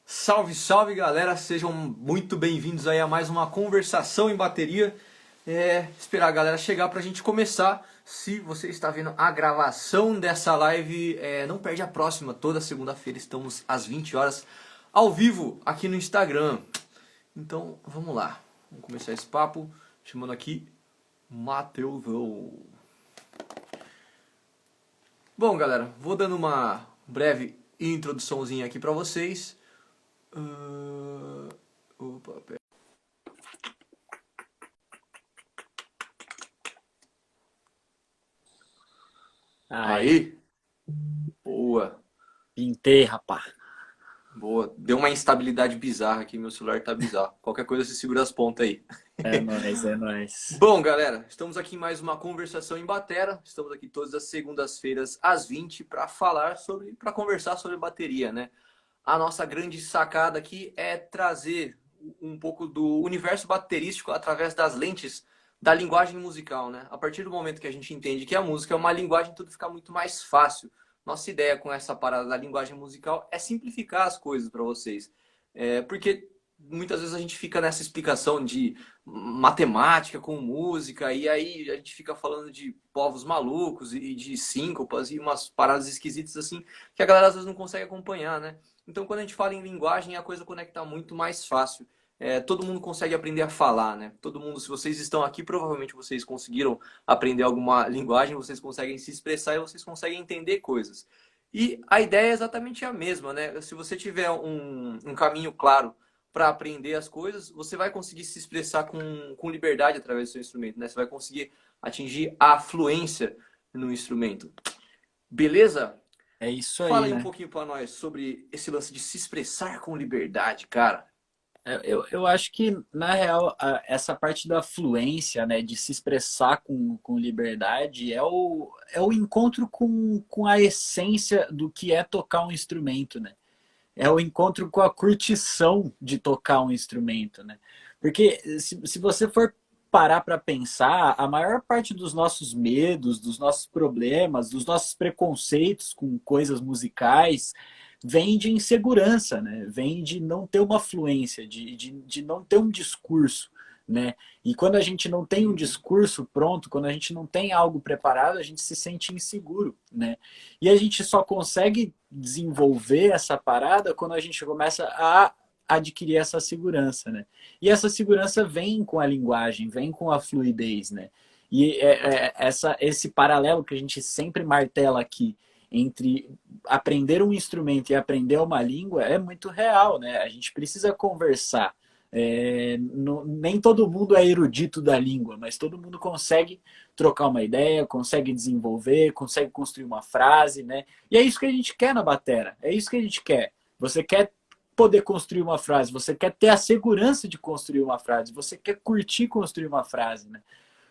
Salve, salve galera, sejam muito bem-vindos aí a mais uma conversação em bateria. Esperar a galera chegar pra gente começar. Se você está vendo a gravação dessa live, não perde a próxima. Toda segunda-feira estamos às 20 horas ao vivo aqui no Instagram. Então vamos lá, vamos começar esse papo chamando aqui Mateusão. Bom galera, vou dando uma breve introduçãozinha aqui pra vocês. Opa, pera. Aí, boa, Pintei, rapá. boa. Deu uma instabilidade bizarra aqui, meu celular tá bizarro. Qualquer coisa você segura as pontas aí. É nóis, é nóis. Bom, galera, estamos aqui em mais uma conversação em batera. Estamos aqui todas as segundas-feiras às 20 para conversar sobre bateria, né? A nossa grande sacada aqui é trazer um pouco do universo baterístico através das lentes da linguagem musical, né? A partir do momento que a gente entende que a música é uma linguagem, tudo fica muito mais fácil. Nossa ideia com essa parada da linguagem musical é simplificar as coisas para vocês. Porque muitas vezes a gente fica nessa explicação de matemática com música, e aí a gente fica falando de povos malucos e de síncopas e umas paradas esquisitas assim, que a galera às vezes não consegue acompanhar, né? Então, quando a gente fala em linguagem, a coisa conecta muito mais fácil. Todo mundo consegue aprender a falar, né? Todo mundo, se vocês estão aqui, provavelmente vocês conseguiram aprender alguma linguagem, vocês conseguem se expressar e vocês conseguem entender coisas. E a ideia é exatamente a mesma, né? Se você tiver um caminho claro para aprender as coisas, você vai conseguir se expressar com liberdade através do seu instrumento, né? Você vai conseguir atingir a fluência no instrumento. Beleza? É isso Fala aí, aí um né? pouquinho para nós sobre esse lance de se expressar com liberdade, cara. Eu acho que, na real, essa parte da fluência, né, de se expressar com liberdade, é o encontro com a essência do que é tocar um instrumento, né? É o encontro com a curtição de tocar um instrumento, né? Porque se você for parar para pensar, a maior parte dos nossos medos, dos nossos problemas, dos nossos preconceitos com coisas musicais vem de insegurança, né? Vem de não ter uma fluência, de não ter um discurso, né? E quando a gente não tem um Uhum. discurso pronto, quando a gente não tem algo preparado, a gente se sente inseguro, né? E a gente só consegue desenvolver essa parada quando a gente começa a adquirir essa segurança, né? E essa segurança vem com a linguagem, vem com a fluidez, né? E esse paralelo que a gente sempre martela aqui entre aprender um instrumento e aprender uma língua é muito real, né? A gente precisa conversar. Nem todo mundo é erudito da língua, mas todo mundo consegue trocar uma ideia, consegue desenvolver, consegue construir uma frase, né? E é isso que a gente quer na batera, é isso que a gente quer. Você quer poder construir uma frase, você quer ter a segurança de construir uma frase, você quer curtir construir uma frase, né?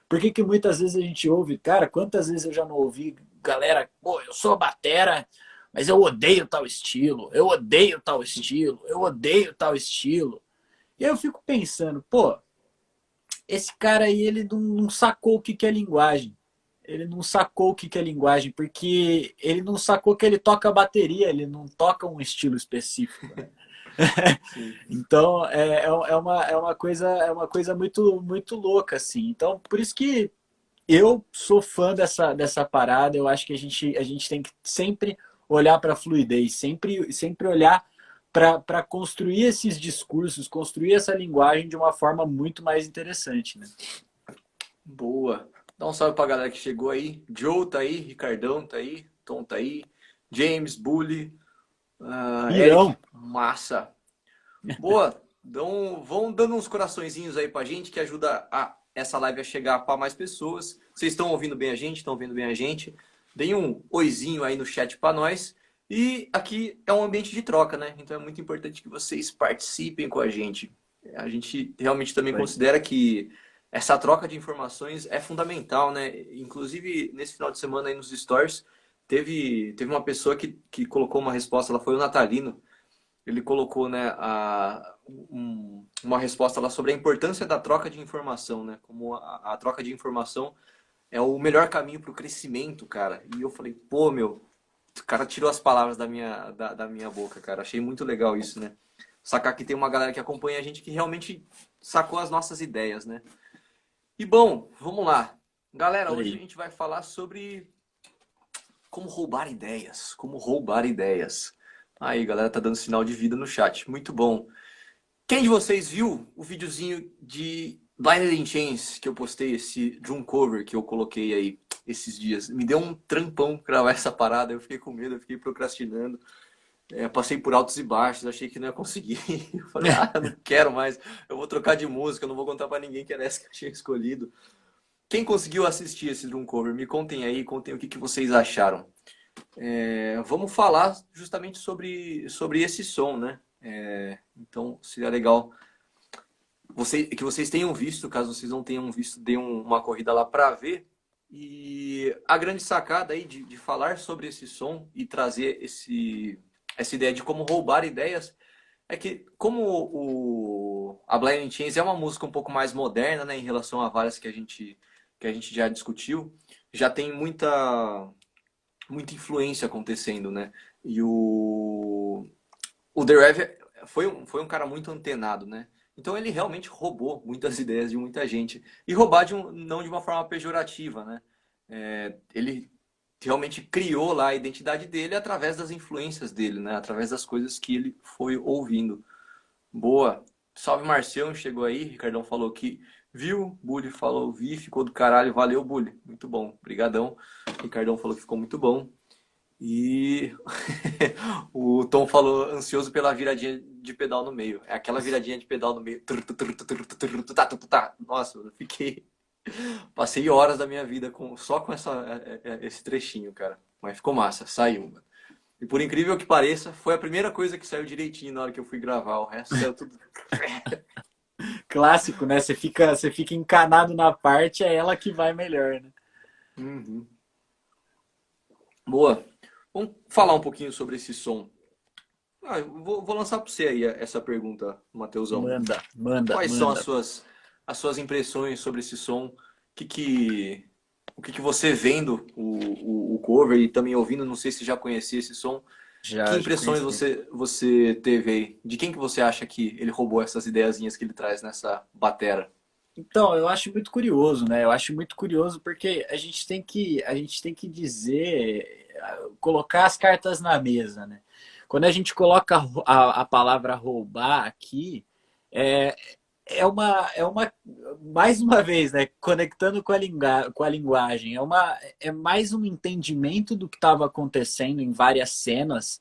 Por que muitas vezes a gente ouve, cara, quantas vezes eu já não ouvi galera, pô, eu sou batera, mas eu odeio tal estilo, eu odeio tal estilo, eu odeio tal estilo. E aí eu fico pensando, pô, esse cara aí, ele não sacou o que é linguagem. Ele não sacou o que é linguagem, porque ele não sacou que ele toca bateria, ele não toca um estilo específico, né? Sim. Então é uma coisa muito, muito louca, assim. Então, por isso que eu sou fã dessa parada. Eu acho que a gente tem que sempre olhar para a fluidez, sempre olhar para construir esses discursos, construir essa linguagem de uma forma muito mais interessante, né? Boa. Dá um salve pra galera que chegou aí. Joe tá aí, Ricardão tá aí, Tom tá aí, James, Bully, Eric, Irão. massa. Boa. Vão dando uns coraçõezinhos aí pra gente que ajuda essa live a chegar para mais pessoas. Vocês estão ouvindo bem a gente? Estão vendo bem a gente? Deem um oizinho aí no chat para nós. E aqui é um ambiente de troca, né? Então é muito importante que vocês participem com a gente. A gente realmente também considera que essa troca de informações é fundamental, né? Inclusive, nesse final de semana aí nos stories, teve uma pessoa que colocou uma resposta, ela foi o Natalino. Ele colocou, né, uma resposta lá sobre a importância da troca de informação, né? Como a troca de informação é o melhor caminho para o crescimento, cara. E eu falei, pô, meu, O cara tirou as palavras da minha boca, cara. Achei muito legal isso, né? Sacar que tem uma galera que acompanha a gente que realmente sacou as nossas ideias, né? E bom, vamos lá. Galera, Por hoje a aí. gente vai falar sobre como roubar ideias. Como roubar ideias. Aí, galera, tá dando sinal de vida no chat. Muito bom. Quem de vocês viu o videozinho de Blinded in Chains que eu postei, esse drum cover que eu coloquei aí esses dias? Me deu um trampão gravar essa parada, eu fiquei com medo, eu fiquei procrastinando. Passei por altos e baixos, achei que não ia conseguir. Eu falei, não quero mais, eu vou trocar de música, não vou contar pra ninguém que era essa que eu tinha escolhido. Quem conseguiu assistir esse drum cover, me contem aí, contem o que vocês acharam. Vamos falar justamente sobre esse som, né? Então seria legal que vocês tenham visto, caso vocês não tenham visto, dê uma corrida lá para ver. E a grande sacada aí de falar sobre esse som e trazer essa ideia de como roubar ideias é que, como a Blind Chains é uma música um pouco mais moderna, né, em relação a várias que a gente já discutiu, já tem muita influência acontecendo, né? E o The Rev foi um cara muito antenado, né? Então ele realmente roubou muitas ideias de muita gente. E roubar não de uma forma pejorativa, né? Ele realmente criou lá a identidade dele através das influências dele, né? Através das coisas que ele foi ouvindo. Boa. Salve Marcião, chegou aí. Ricardão falou que viu. Bully falou vi, ficou do caralho. Valeu, Bully. Muito bom. Obrigadão. Ricardão falou que ficou muito bom. E o Tom falou ansioso pela viradinha de pedal no meio. É aquela viradinha de pedal no meio. Nossa, eu fiquei. Passei horas da minha vida só com esse trechinho, cara. Mas ficou massa, saiu, mano. E por incrível que pareça, foi a primeira coisa que saiu direitinho na hora que eu fui gravar. O resto saiu tudo. Clássico, né? Você fica encanado na parte, é ela que vai melhor, né? Uhum. Boa. Vamos falar um pouquinho sobre esse som. Eu vou lançar para você aí essa pergunta, Matheusão. Manda, manda, Quais são manda. as suas impressões sobre esse som? O que você vendo o cover e também ouvindo, não sei se já conhecia esse som, que Já impressões conheci. você teve aí? De quem que você acha que ele roubou essas ideiazinhas que ele traz nessa batera? Então, eu acho muito curioso, né? Eu acho muito curioso porque a gente tem que dizer, colocar as cartas na mesa, né? Quando a gente coloca a palavra roubar aqui, é, é uma, mais uma vez, né? Conectando com a linguagem, é mais um entendimento do que estava acontecendo em várias cenas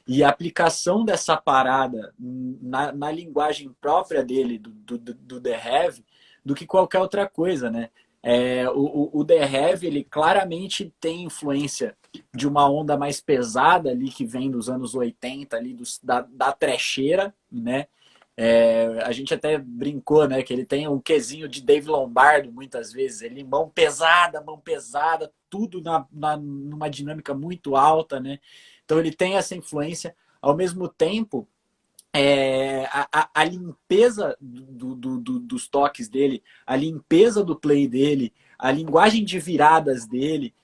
e a aplicação dessa parada na linguagem própria dele, do The Have, do que qualquer outra coisa, né? O The Have, ele claramente tem influência de uma onda mais pesada ali que vem dos anos 80 ali da trecheira, né? A gente até brincou, né, que ele tem um quesinho de Dave Lombardo muitas vezes, ele mão pesada, tudo numa dinâmica muito alta, né? Então ele tem essa influência, ao mesmo tempo a limpeza dos toques dele, a limpeza do play dele, a linguagem de viradas dele,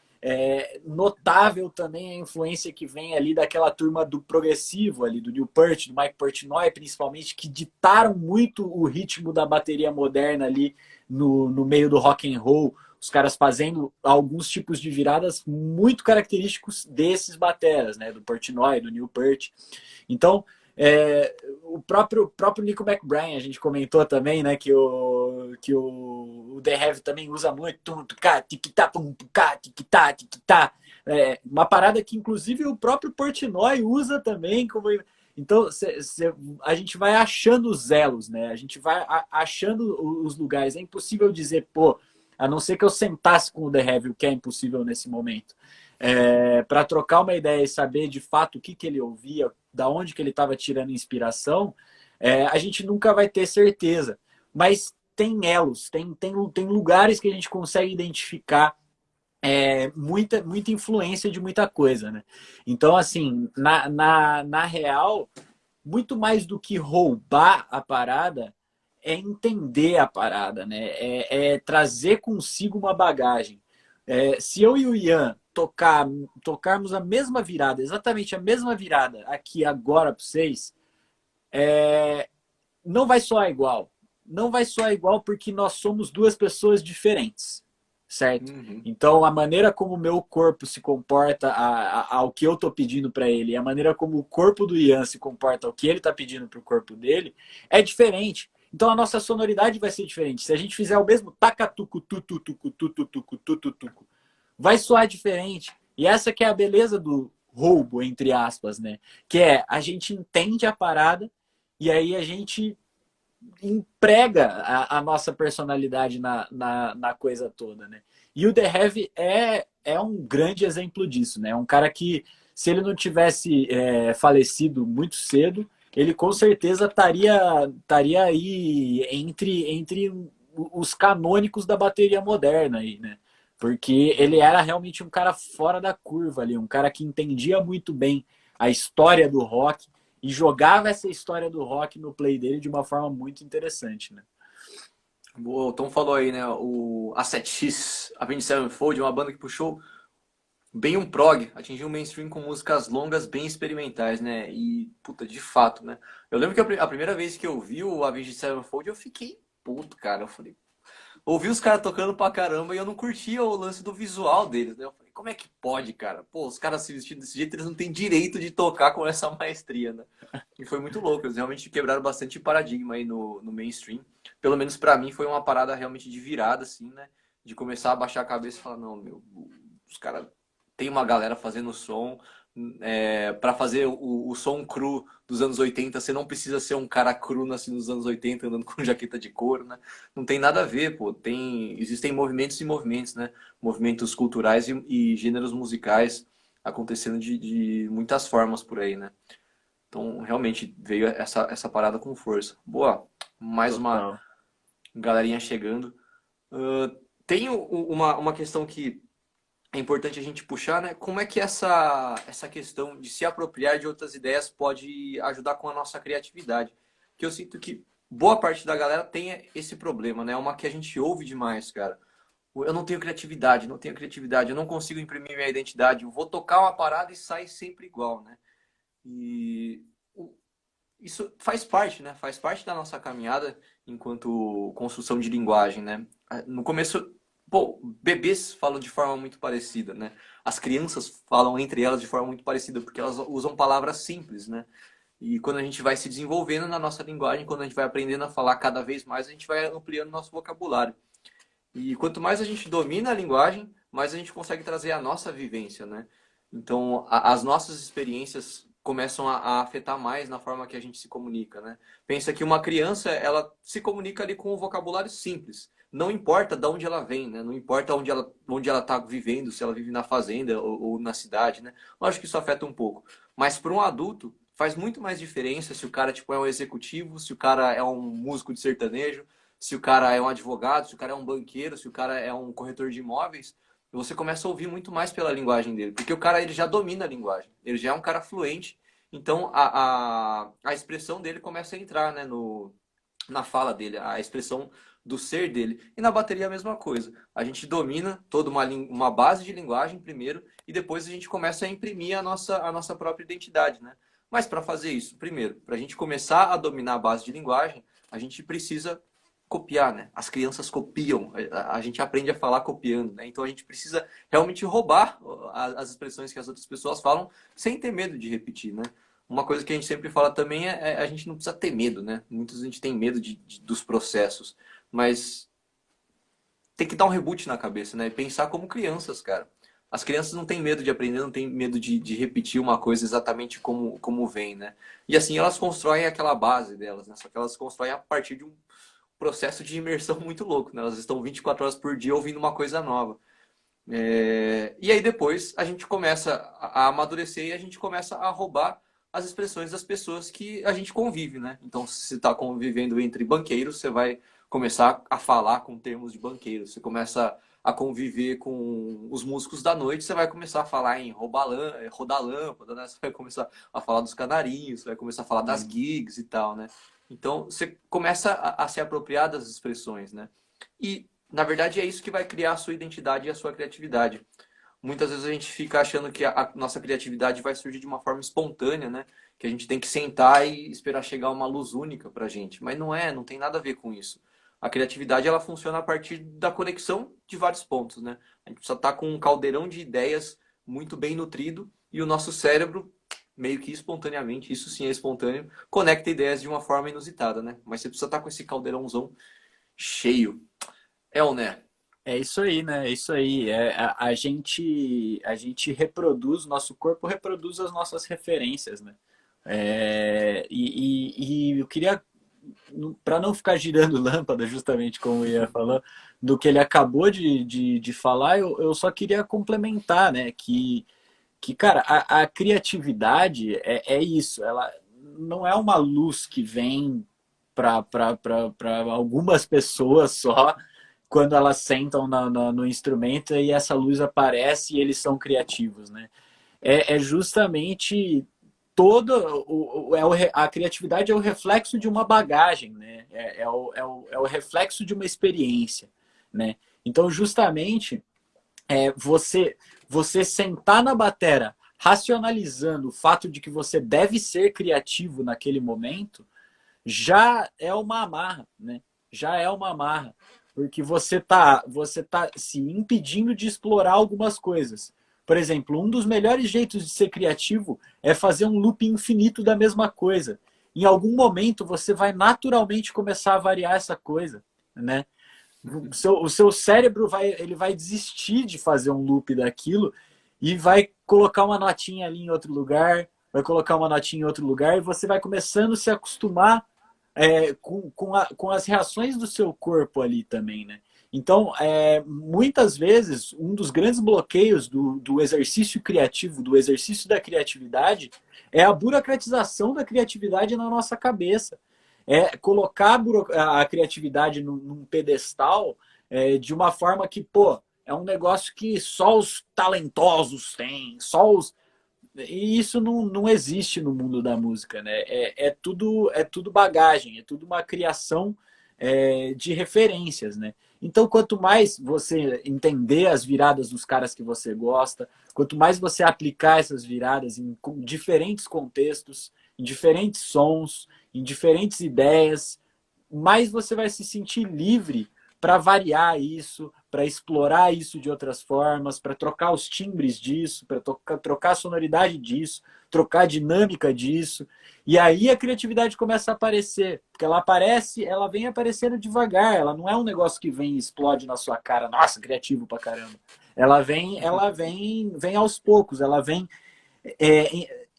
notável também a influência que vem ali daquela turma do progressivo ali, do Neil Peart, do Mike Portnoy principalmente, que ditaram muito o ritmo da bateria moderna ali no meio do rock and roll, os caras fazendo alguns tipos de viradas muito característicos desses bateras, né, do Portnoy, do Neil Peart. Então, o próprio Nico McBride, a gente comentou também, né, que o The Heavy também usa muito uma parada que inclusive o próprio Portnoy usa também. Então a gente vai achando os elos, né? A gente vai achando os lugares. É impossível dizer, pô, a não ser que eu sentasse com o The Heavy, o que é impossível nesse momento. Para trocar uma ideia e saber de fato o que ele ouvia, da onde que ele estava tirando inspiração, a gente nunca vai ter certeza. Mas tem elos, tem lugares que a gente consegue identificar muita influência de muita coisa, né? Então, assim, na real, muito mais do que roubar a parada, é entender a parada, né? É trazer consigo uma bagagem. Se eu e o Ian tocarmos a mesma virada, exatamente a mesma virada aqui agora para vocês, não vai soar igual. Não vai soar igual porque nós somos duas pessoas diferentes, certo? Uhum. Então, a maneira como o meu corpo se comporta ao que eu tô pedindo para ele, e a maneira como o corpo do Ian se comporta ao que ele tá pedindo pro corpo dele, é diferente. Então, a nossa sonoridade vai ser diferente. Se a gente fizer o mesmo tacatucu, tututucu, tututucu, tututucu, vai soar diferente. E essa que é a beleza do roubo, entre aspas, né? Que é, a gente entende a parada e aí a gente emprega a nossa personalidade na coisa toda, né? E o The Heavy é um grande exemplo disso, né? Um cara que, se ele não tivesse falecido muito cedo, ele com certeza estaria aí entre os canônicos da bateria moderna aí, né? Porque ele era realmente um cara fora da curva ali, um cara que entendia muito bem a história do rock e jogava essa história do rock no play dele de uma forma muito interessante, né? Boa, o Tom falou aí, né? O A7X, Avenged Sevenfold, uma banda que puxou bem um prog, atingiu o mainstream com músicas longas bem experimentais, né? E, puta, de fato, né? Eu lembro que a primeira vez que eu vi o Avenged Sevenfold, eu fiquei puto, cara. Eu falei, ouvi os caras tocando pra caramba e eu não curtia o lance do visual deles, né? Eu falei, como é que pode, cara? Pô, os caras se vestindo desse jeito, eles não têm direito de tocar com essa maestria, né? E foi muito louco, eles realmente quebraram bastante paradigma aí no mainstream. Pelo menos pra mim foi uma parada realmente de virada, assim, né? De começar a baixar a cabeça e falar, não, meu, os caras tem uma galera fazendo som. Para fazer o som cru dos anos 80, você não precisa ser um cara cru nascido nos anos 80 andando com jaqueta de couro, né? Não tem nada a ver, pô. Existem movimentos e movimentos, né? Movimentos culturais e gêneros musicais acontecendo de muitas formas por aí, né? Então, realmente veio essa parada com força. Boa, mais uma Total. galerinha chegando. Tem uma questão que é importante a gente puxar, né? Como é que essa questão de se apropriar de outras ideias pode ajudar com a nossa criatividade? Que eu sinto que boa parte da galera tem esse problema, né? É uma que a gente ouve demais, cara. Eu não tenho criatividade, não tenho criatividade, eu não consigo imprimir minha identidade. Eu vou tocar uma parada e sai sempre igual, né? E isso faz parte, né? Faz parte da nossa caminhada enquanto construção de linguagem, né? No começo, pô, bebês falam de forma muito parecida, né? As crianças falam entre elas de forma muito parecida, porque elas usam palavras simples, né? E quando a gente vai se desenvolvendo na nossa linguagem, quando a gente vai aprendendo a falar cada vez mais, a gente vai ampliando nosso vocabulário. E quanto mais a gente domina a linguagem, mais a gente consegue trazer a nossa vivência, né? Então, as nossas experiências começam a afetar mais na forma que a gente se comunica, né? Pensa que uma criança, ela se comunica ali com um vocabulário simples. Não importa de onde ela vem, né? Não importa onde ela está vivendo, se ela vive na fazenda ou na cidade, né? Eu acho que isso afeta um pouco. Mas para um adulto, faz muito mais diferença se o cara tipo, é um executivo, se o cara é um músico de sertanejo, se o cara é um advogado, se o cara é um banqueiro, se o cara é um corretor de imóveis, você começa a ouvir muito mais pela linguagem dele, porque o cara ele já domina a linguagem, ele já é um cara fluente, então a expressão dele começa a entrar, né, na fala dele, a expressão do ser dele. E na bateria a mesma coisa. A gente domina toda uma base de linguagem primeiro e depois a gente começa a imprimir a nossa própria identidade, né? Mas para fazer isso, primeiro, para a gente começar a dominar a base de linguagem, a gente precisa copiar, né? As crianças copiam, a gente aprende a falar copiando, né? Então a gente precisa realmente roubar as expressões que as outras pessoas falam sem ter medo de repetir, né? Uma coisa que a gente sempre fala também é a gente não precisa ter medo, né? Muitos a gente tem medo dos processos, mas tem que dar um reboot na cabeça, né? E pensar como crianças, cara. As crianças não têm medo de aprender, não têm medo de repetir uma coisa exatamente como vem, né? E assim elas constroem aquela base delas, né? Só que elas constroem a partir de um processo de imersão muito louco, né? Elas estão 24 horas por dia ouvindo uma coisa nova. E aí depois a gente começa a amadurecer e a gente começa a roubar as expressões das pessoas que a gente convive, né? Então, se você está convivendo entre banqueiros, você vai começar a falar com termos de banqueiro. Você começa a conviver com os músicos da noite, você vai começar a falar em rodar lâmpada, né? Você vai começar a falar dos canarinhos, você vai começar a falar das gigs e tal, né? Então, você começa a se apropriar das expressões, né? E, na verdade, é isso que vai criar a sua identidade e a sua criatividade. muitas vezes a gente fica achando que a nossa criatividade vai surgir de uma forma espontânea, né? Que a gente tem que sentar e esperar chegar uma luz única pra gente. Mas não é, não tem nada a ver com isso. A criatividade ela funciona a partir da conexão de vários pontos, né? A gente precisa estar com um caldeirão de ideias muito bem nutrido e o nosso cérebro, meio que espontaneamente, isso sim é espontâneo, conecta ideias de uma forma inusitada, né? Mas você precisa estar com esse caldeirãozão cheio. É ou né? É isso aí, né? É isso aí. A gente reproduz, nosso corpo reproduz as nossas referências, né? E eu queria, para não ficar girando lâmpada, justamente como o Ian falou, do que ele acabou de falar, eu só queria complementar, né? Cara, a criatividade é isso. Ela não é uma luz que vem para algumas pessoas só quando elas sentam no instrumento e essa luz aparece e eles são criativos, né? É justamente a criatividade é o reflexo de uma bagagem, né? É o reflexo de uma experiência, né? Então, justamente, você sentar na batera racionalizando o fato de que você deve ser criativo naquele momento já é uma amarra, né? Já é uma amarra, porque você tá se impedindo de explorar algumas coisas. Por exemplo, um dos melhores jeitos de ser criativo é fazer um loop infinito da mesma coisa. Em algum momento você vai naturalmente começar a variar essa coisa, né? O seu cérebro ele vai desistir de fazer um loop daquilo e vai colocar uma notinha ali em outro lugar, vai colocar uma notinha em outro lugar e você vai começando a se acostumar com as reações do seu corpo ali também, né? Então, muitas vezes, um dos grandes bloqueios do exercício criativo, do exercício da criatividade, é a burocratização da criatividade na nossa cabeça. É colocar a criatividade num pedestal de uma forma que, pô, é um negócio que só os talentosos têm, só os. E isso não existe no mundo da música, né? É tudo bagagem, é tudo uma criação de referências, né? Então, quanto mais você entender as viradas dos caras que você gosta, quanto mais você aplicar essas viradas em diferentes contextos, em diferentes sons, em diferentes ideias, mais você vai se sentir livre para variar isso, para explorar isso de outras formas, para trocar os timbres disso, para trocar a sonoridade disso, trocar a dinâmica disso. E aí a criatividade começa a aparecer, porque ela vem aparecendo devagar, ela não é um negócio que vem e explode na sua cara, nossa, criativo pra caramba. Vem aos poucos, ela vem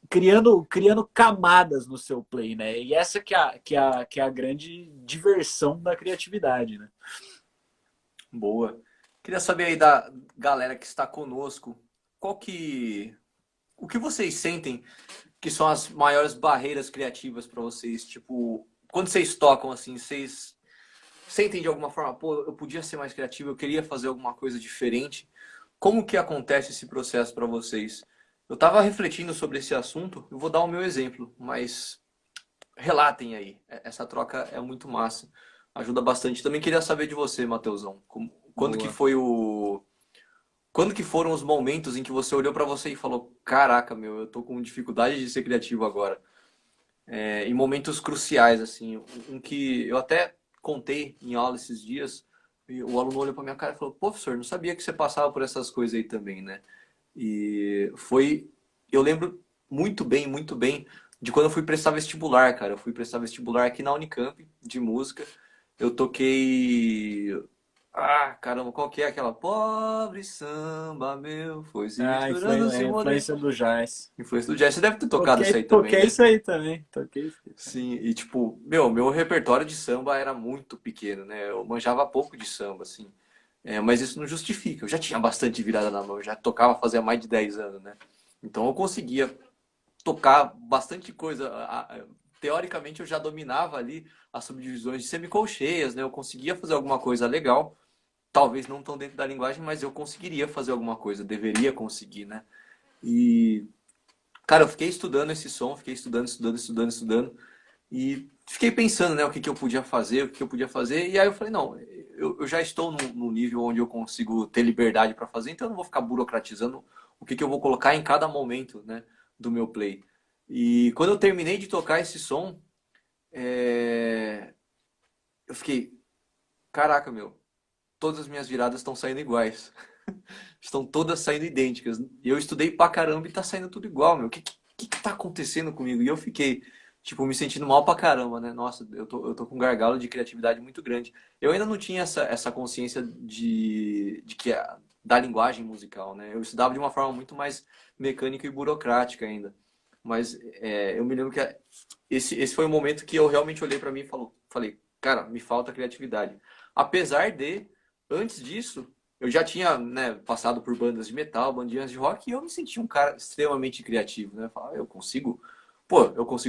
criando camadas no seu play, né? E essa que é a grande diversão da criatividade, né? Boa. Queria saber aí da galera que está conosco, qual que, o que vocês sentem que são as maiores barreiras criativas para vocês? Tipo, quando vocês tocam assim, vocês sentem de alguma forma, pô, eu podia ser mais criativo, eu queria fazer alguma coisa diferente. Como que acontece esse processo para vocês? Eu estava refletindo sobre esse assunto, eu vou dar o meu exemplo, mas relatem aí. Essa troca é muito massa. Ajuda bastante. Também queria saber de você, Matheusão. Quando que Boa. foi o. Quando que foram os momentos em que você olhou pra você e falou: Caraca, meu, eu tô com dificuldade de ser criativo agora? Em momentos cruciais, assim. Um que eu até contei em aula esses dias. E o aluno olhou pra minha cara e falou: Pô, professor, não sabia que você passava por essas coisas aí também, né? E foi. Eu lembro muito bem, de quando eu fui prestar vestibular, cara. Eu fui prestar vestibular aqui na Unicamp, de música. Eu toquei. Ah, caramba, qual que é aquela? Pobre samba, meu, foi se misturando, se moderno. Influência do jazz. Influência do jazz. Você deve ter tocado isso aí também, Toquei né? isso aí também. Toquei isso aí também. Sim, e tipo, meu repertório de samba era muito pequeno, né? Eu manjava pouco de samba, assim. Mas isso não justifica. Eu já tinha bastante virada na mão, eu já tocava fazia mais de 10 anos, né? Então eu conseguia tocar bastante coisa. Teoricamente eu já dominava ali as subdivisões de semicolcheias, né? Eu conseguia fazer alguma coisa legal. Talvez não tão dentro da linguagem, mas eu conseguiria fazer alguma coisa, deveria conseguir, né? E, cara, eu fiquei estudando esse som, fiquei estudando. E fiquei pensando, né, o que que eu podia fazer, o que que eu podia fazer. E aí eu falei, não, eu já estou num nível onde eu consigo ter liberdade para fazer, então eu não vou ficar burocratizando o que eu vou colocar em cada momento, né, do meu play. E quando eu terminei de tocar esse som, eu fiquei, caraca, meu, todas as minhas viradas estão saindo iguais. Estão todas saindo idênticas. E eu estudei pra caramba e tá saindo tudo igual, meu. O que tá acontecendo comigo? E eu fiquei, tipo, me sentindo mal pra caramba, né? Nossa, eu tô com um gargalo de criatividade muito grande. Eu ainda não tinha essa consciência de que da linguagem musical, né? Eu estudava de uma forma muito mais mecânica e burocrática ainda. Mas eu me lembro que esse foi o momento que eu realmente olhei pra mim e falei, cara, me falta criatividade. Apesar de, antes disso, eu já tinha, né, passado por bandas de metal, bandinhas de rock, e eu me sentia um cara extremamente criativo, né? Eu falava, eu consigo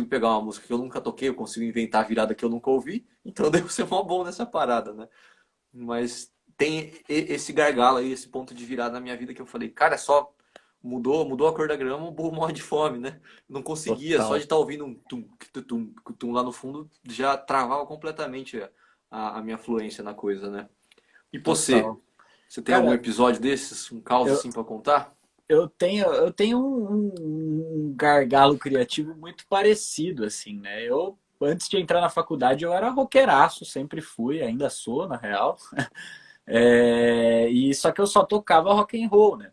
pegar uma música que eu nunca toquei, eu consigo inventar a virada que eu nunca ouvi, então eu devo ser mó bom nessa parada, né? Mas tem esse gargalo aí, esse ponto de virada na minha vida que eu falei, cara, é só mudou a cor da grama, o burro morre de fome, né? Não conseguia, só de Total, estar ouvindo um tum, tum, tum lá no fundo, já travava completamente a minha fluência na coisa, né? E você? total. Você tem algum Cara, episódio desses, um caos eu, assim pra contar? eu tenho um gargalo criativo muito parecido, assim, né? Eu, antes de entrar na faculdade, eu era roqueiraço, sempre fui, ainda sou, na real. E só que eu só tocava rock and roll, né?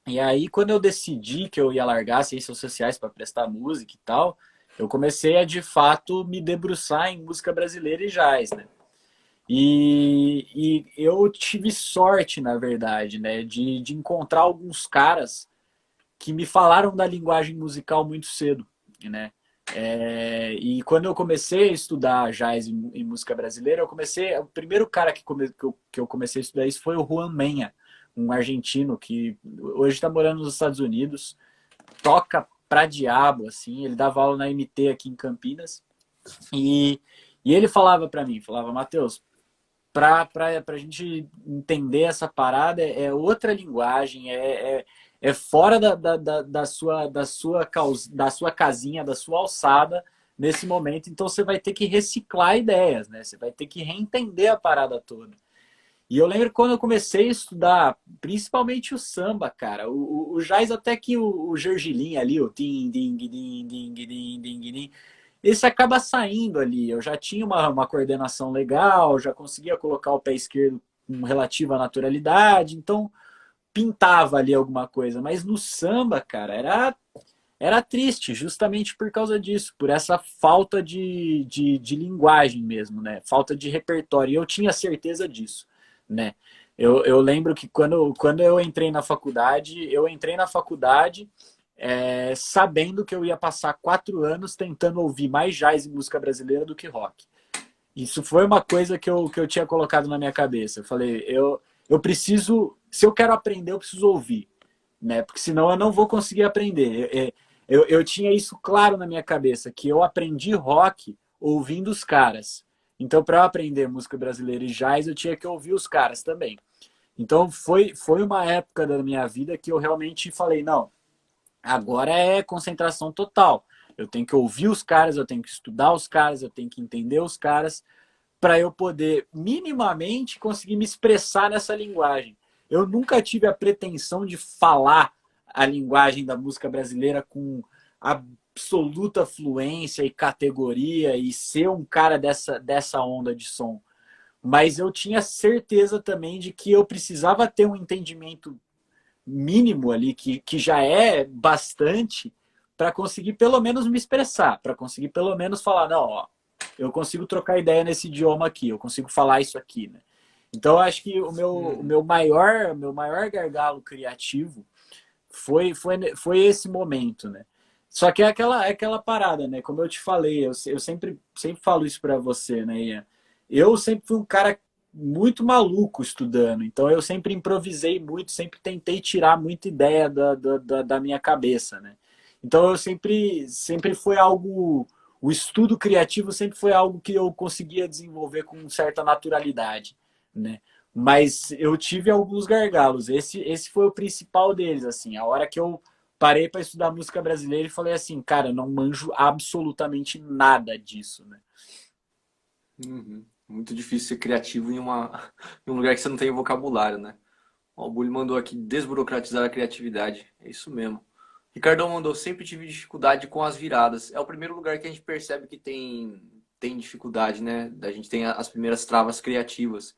E aí, quando eu decidi que eu ia largar ciências sociais para prestar música e tal, eu comecei a, de fato, me debruçar em música brasileira e jazz, né? E eu tive sorte, na verdade, né, de encontrar alguns caras que me falaram da linguagem musical muito cedo, né? E quando eu comecei a estudar jazz e música brasileira, o primeiro cara que eu comecei a estudar isso foi o Juan Menha, um argentino que hoje está morando nos Estados Unidos, toca pra diabo, assim, ele dava aula na MT aqui em Campinas, e, e ele falava para mim, falava, Matheus, para a gente entender essa parada é outra linguagem, é fora da sua casinha, da sua alçada nesse momento. Então você vai ter que reciclar ideias, né? Você vai ter que reentender a parada toda. E eu lembro quando eu comecei a estudar, principalmente o samba, cara, o jazz até que o gergelim ali, o tim, ding, ding, ding, ding, ding, ding, esse acaba saindo ali. Eu já tinha uma coordenação legal, já conseguia colocar o pé esquerdo com relativa naturalidade, então pintava ali alguma coisa. Mas no samba, cara, era triste, justamente por causa disso, por essa falta de linguagem mesmo, né? Falta de repertório. E eu tinha certeza disso, né? Eu lembro que quando eu entrei na faculdade sabendo que eu ia passar 4 anos tentando ouvir mais jazz e música brasileira do que rock. Isso foi uma coisa que eu tinha colocado na minha cabeça. Eu falei, eu preciso, se eu quero aprender, eu preciso ouvir, né? Porque senão eu não vou conseguir aprender. Eu tinha isso claro na minha cabeça, que eu aprendi rock ouvindo os caras. Então, para eu aprender música brasileira e jazz, eu tinha que ouvir os caras também. Então, foi uma época da minha vida que eu realmente falei, não, agora é concentração total. Eu tenho que ouvir os caras, eu tenho que estudar os caras, eu tenho que entender os caras para eu poder minimamente conseguir me expressar nessa linguagem. Eu nunca tive a pretensão de falar a linguagem da música brasileira com absoluta fluência e categoria e ser um cara dessa onda de som. Mas eu tinha certeza também de que eu precisava ter um entendimento mínimo ali, que já é bastante, para conseguir pelo menos me expressar, para conseguir pelo menos falar, não, ó, eu consigo trocar ideia nesse idioma aqui, eu consigo falar isso aqui, né? Então, eu acho que o Uhum. meu maior gargalo criativo foi esse momento, né? Só que é aquela parada, né? Como eu te falei, eu sempre falo isso para você, né, Ian? Eu sempre fui um cara muito maluco estudando, então eu sempre improvisei muito, sempre tentei tirar muita ideia da minha cabeça, né? Então eu sempre foi algo, o estudo criativo sempre foi algo que eu conseguia desenvolver com certa naturalidade, né? Mas eu tive alguns gargalos. Esse foi o principal deles, assim. A hora que eu parei para estudar música brasileira e falei assim, cara, eu não manjo absolutamente nada disso, né? Uhum. Muito difícil ser criativo em um lugar que você não tem vocabulário, né? Ó, o Bully mandou aqui desburocratizar a criatividade. É isso mesmo. Ricardão mandou, sempre tive dificuldade com as viradas. É o primeiro lugar que a gente percebe que tem dificuldade, né? A gente tem as primeiras travas criativas.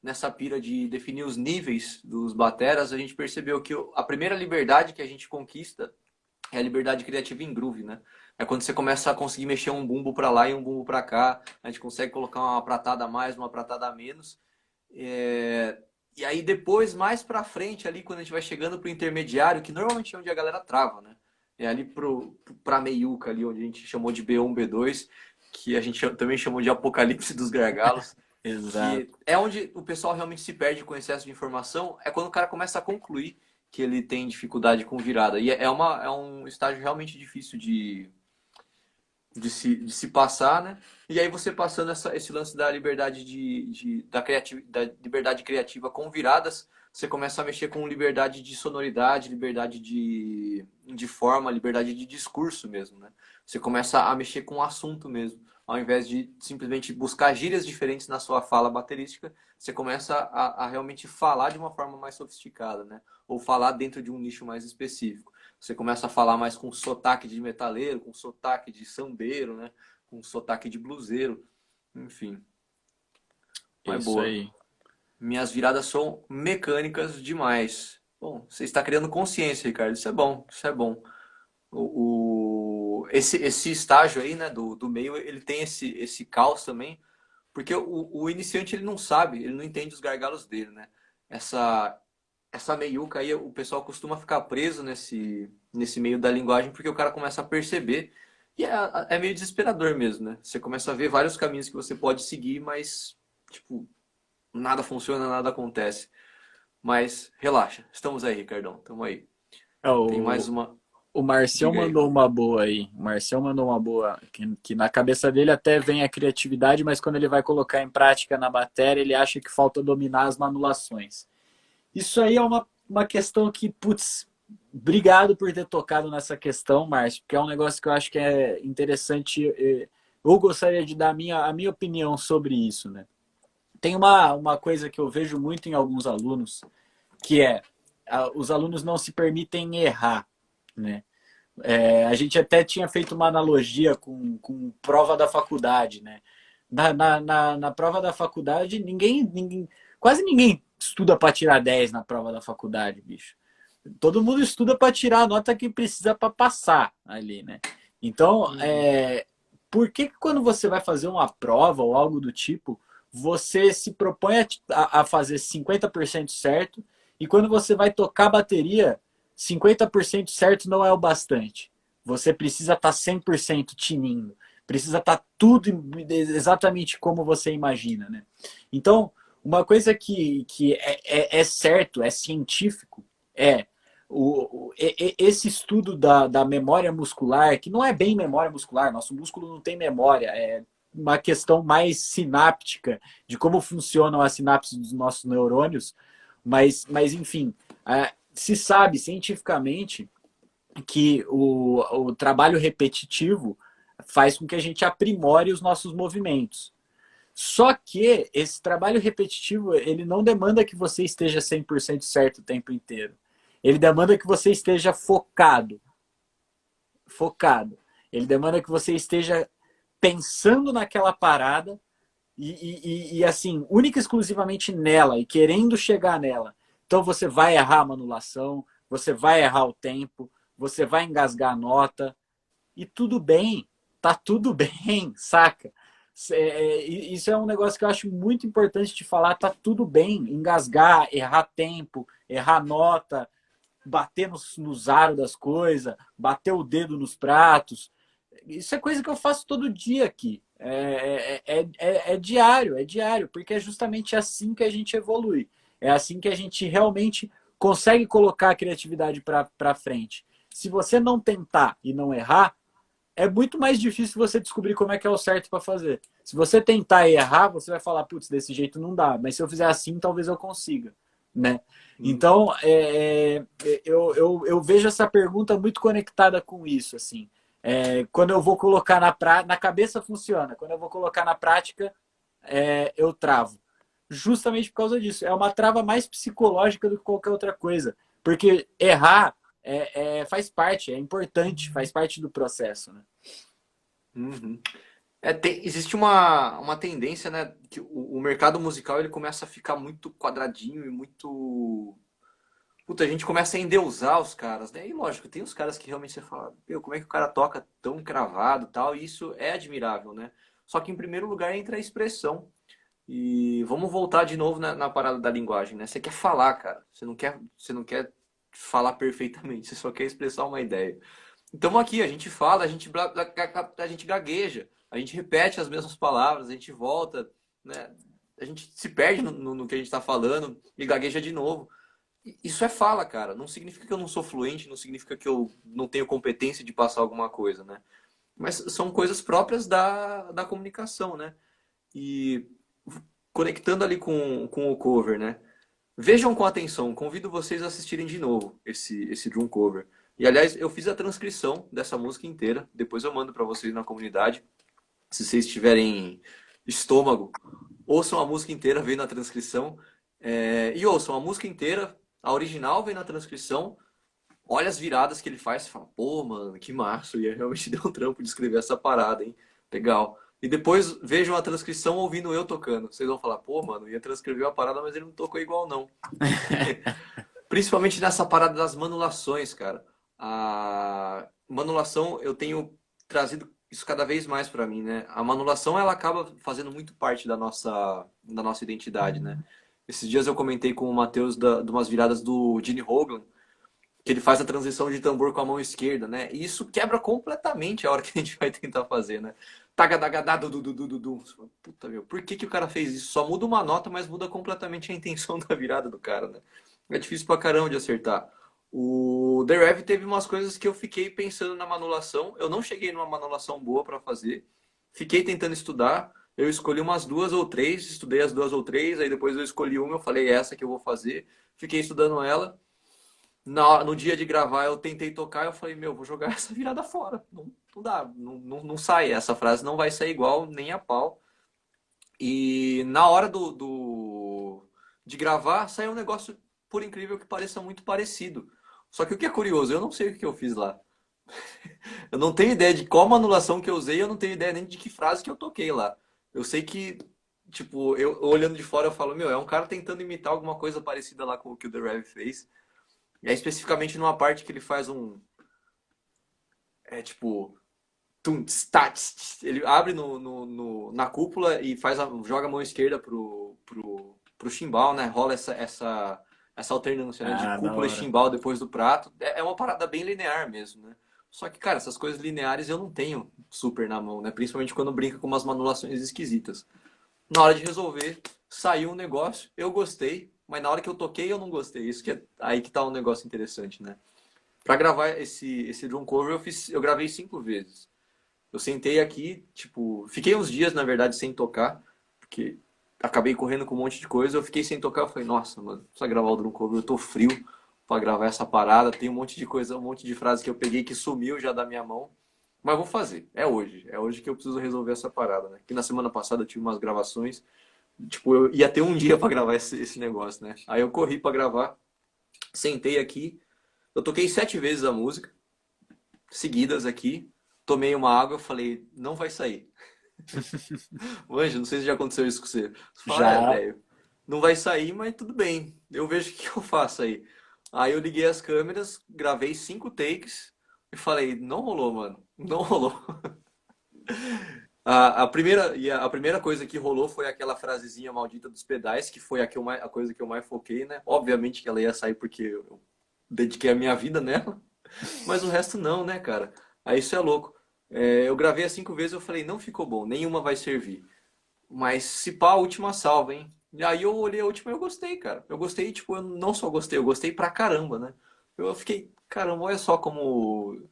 Nessa pira de definir os níveis dos bateras, a gente percebeu que a primeira liberdade que a gente conquista é a liberdade criativa em groove, né? É quando você começa a conseguir mexer um bumbo para lá e um bumbo para cá, a gente consegue colocar uma pratada a mais, uma pratada a menos. E aí depois, mais para frente, ali quando a gente vai chegando pro intermediário, que normalmente é onde a galera trava, né? É ali pra meiuca, ali onde a gente chamou de B1, B2, que a gente também chamou de Apocalipse dos Gargalos, Exato. que é onde o pessoal realmente se perde com excesso de informação, é quando o cara começa a concluir que ele tem dificuldade com virada. E é um estágio realmente difícil de se passar, né? E aí você passando esse lance da liberdade da liberdade criativa com viradas, você começa a mexer com liberdade de sonoridade, liberdade de forma, liberdade de discurso mesmo, né? Você começa a mexer com o assunto mesmo. Ao invés de simplesmente buscar gírias diferentes na sua fala baterística, você começa a realmente falar de uma forma mais sofisticada, né? Ou falar dentro de um nicho mais específico. Você começa a falar mais com sotaque de metaleiro, com sotaque de sambeiro, né? Com sotaque de bluseiro, enfim. Mas Isso boa. aí. Minhas viradas são mecânicas demais. Bom, você está criando consciência, Ricardo. Isso é bom, isso é bom. Esse estágio aí, né, do meio, ele tem esse caos também, porque o iniciante ele não sabe, ele não entende os gargalos dele, né? Essa, essa meiuca aí, o pessoal costuma ficar preso nesse meio da linguagem porque o cara começa a perceber. E é meio desesperador mesmo, né? Você começa a ver vários caminhos que você pode seguir, mas, tipo, nada funciona, nada acontece. Mas relaxa, estamos aí, Ricardão, estamos aí. É, Tem mais uma. o Marcião Diga aí. mandou uma boa aí. O Marcião mandou uma boa. Que na cabeça dele até vem a criatividade, mas quando ele vai colocar em prática na matéria, ele acha que falta dominar as manulações. Isso aí é uma questão que, putz, obrigado por ter tocado nessa questão, Márcio, porque é um negócio que eu acho que é interessante. Eu gostaria de dar a minha opinião sobre isso, né? Tem uma coisa que eu vejo muito em alguns alunos, que é os alunos não se permitem errar, né? A gente até tinha feito uma analogia com prova da faculdade, né? Na prova da faculdade, quase ninguém estuda para tirar 10 na prova da faculdade, bicho. Todo mundo estuda para tirar a nota que precisa para passar ali, né? Então, Uhum. por que quando você vai fazer uma prova ou algo do tipo, você se propõe a fazer 50% certo e quando você vai tocar a bateria, 50% certo não é o bastante. Você precisa estar 100% tinindo. Precisa estar tudo exatamente como você imagina, né? Então, uma coisa que é certo, é científico, é esse estudo da memória muscular, que não é bem memória muscular, nosso músculo não tem memória, é uma questão mais sináptica de como funcionam as sinapses dos nossos neurônios, mas enfim, se sabe cientificamente que o trabalho repetitivo faz com que a gente aprimore os nossos movimentos. Só que esse trabalho repetitivo, ele não demanda que você esteja 100% certo o tempo inteiro. Ele demanda que você esteja focado. Focado. Ele demanda que você esteja pensando naquela parada e assim, única e exclusivamente nela e querendo chegar nela. Então você vai errar a manulação, você vai errar o tempo, você vai engasgar a nota e tudo bem, tá tudo bem, saca? Isso é um negócio que eu acho muito importante de falar, tá tudo bem, engasgar, errar tempo, errar nota, bater nos aros das coisas, bater o dedo nos pratos. Isso é coisa que eu faço todo dia aqui. É diário, porque é justamente assim que a gente evolui. É assim que a gente realmente consegue colocar a criatividade para frente. Se você não tentar e não errar, é muito mais difícil você descobrir como é que é o certo para fazer. Se você tentar e errar, você vai falar, putz, desse jeito não dá. Mas se eu fizer assim, talvez eu consiga, né? Uhum. Então, eu vejo essa pergunta muito conectada com isso, assim. Quando eu vou colocar na cabeça funciona, quando eu vou colocar na prática, eu travo. Justamente por causa disso. É uma trava mais psicológica do que qualquer outra coisa. Porque errar faz parte, é importante, faz parte do processo, né? Uhum. Existe uma tendência, né, que o mercado musical ele começa a ficar muito quadradinho e muito. Puta, a gente começa a endeusar os caras, né? E lógico, tem os caras que realmente você fala, meu, como é que o cara toca tão cravado e tal, e isso é admirável, né? Só que em primeiro lugar entra a expressão. E vamos voltar de novo na parada da linguagem, né? Você quer falar, cara. Você não quer falar perfeitamente, você só quer expressar uma ideia. Então aqui, a gente fala, a gente gagueja, a gente repete as mesmas palavras, a gente volta, né? A gente se perde no que a gente está falando e gagueja de novo. Isso é fala, cara. Não significa que eu não sou fluente, não significa que eu não tenho competência de passar alguma coisa, né? Mas são coisas próprias da comunicação, né? E conectando ali com o cover, né? Vejam com atenção, convido vocês a assistirem de novo esse drum cover. E aliás, eu fiz a transcrição dessa música inteira, depois eu mando para vocês na comunidade. Se vocês tiverem estômago, ouçam a música inteira, vem na transcrição. E ouçam a música inteira, a original vem na transcrição. Olha as viradas que ele faz, você fala, pô, mano, que massa, e realmente deu um trampo de escrever essa parada, hein? Legal. E depois vejam a transcrição ouvindo eu tocando. Vocês vão falar, pô, mano, ia transcrever a parada, mas ele não tocou igual, não. Principalmente nessa parada das manulações, cara. A manulação, eu tenho trazido isso cada vez mais pra mim, né? A manulação, ela acaba fazendo muito parte da nossa identidade, né? Esses dias eu comentei com o Matheus de umas viradas do Gene Hoglan, que ele faz a transição de tambor com a mão esquerda, né? E isso quebra completamente a hora que a gente vai tentar fazer, né? Tagadagadá, du. Puta, meu, por que que o cara fez isso? Só muda uma nota, mas muda completamente a intenção da virada do cara, né? É difícil pra caramba de acertar. O The Rev teve umas coisas que eu fiquei pensando na manulação. Eu não cheguei numa manulação boa pra fazer. Fiquei tentando estudar. Eu escolhi umas duas ou três, estudei as duas ou três, aí depois eu escolhi uma, eu falei, "É essa que eu vou fazer." Fiquei estudando ela. No dia de gravar, eu tentei tocar, eu falei, meu, vou jogar essa virada fora. Não, não dá, não sai. Essa frase não vai sair igual, nem a pau. E na hora de gravar, saiu um negócio, por incrível que pareça, muito parecido. Só que o que é curioso, eu não sei o que eu fiz lá. Eu não tenho ideia de qual anulação que eu usei, eu não tenho ideia nem de que frase que eu toquei lá. Eu sei que, tipo, eu olhando de fora, eu falo, meu, é um cara tentando imitar alguma coisa parecida lá com o que o The Rev fez. E é especificamente numa parte que ele faz um. É tipo. Tum, tss, tá, tss, tss. Ele abre na cúpula e joga a mão esquerda pro chimbal, né? Rola essa alternância, né? De Ah, da cúpula e hora. chimbal depois do prato. É uma parada bem linear mesmo, né? Só que, cara, essas coisas lineares eu não tenho super na mão, né? Principalmente quando brinca com umas manulações esquisitas. Na hora de resolver, saiu um negócio, eu gostei, mas na hora que eu toquei eu não gostei. Isso que é aí que tá um negócio interessante, né? Pra gravar esse drum cover eu gravei 5 vezes. Eu sentei aqui, tipo, fiquei uns dias na verdade sem tocar, porque acabei correndo com um monte de coisa. Eu fiquei sem tocar, eu falei, nossa, mano, precisa gravar o drum cover, eu tô frio pra gravar essa parada. Tem um monte de coisa, um monte de frase que eu peguei que sumiu já da minha mão. Mas vou fazer, é hoje que eu preciso resolver essa parada, né? Que na semana passada eu tive umas gravações, tipo, eu ia ter um dia pra gravar esse negócio, né? Aí eu corri pra gravar, sentei aqui, eu toquei 7 vezes a música, seguidas aqui, tomei uma água, falei, não vai sair. Manja, não sei se já aconteceu isso com você. Você fala, Já. velho, não vai sair, mas tudo bem, eu vejo o que eu faço aí. Aí eu liguei as câmeras, gravei 5 takes e falei, não rolou, mano, não rolou. A primeira coisa que rolou foi aquela frasezinha maldita dos pedais, que foi a coisa que eu mais foquei, né? Obviamente que ela ia sair porque eu dediquei a minha vida nela. Mas o resto não, né, cara? Aí isso é louco. Eu gravei as 5 vezes, eu falei, não ficou bom, nenhuma vai servir. Mas se pá, a última salva, hein? E aí eu olhei a última e eu gostei, cara. Eu gostei, tipo, eu não só gostei, eu gostei pra caramba, né? Eu fiquei, caramba, olha só como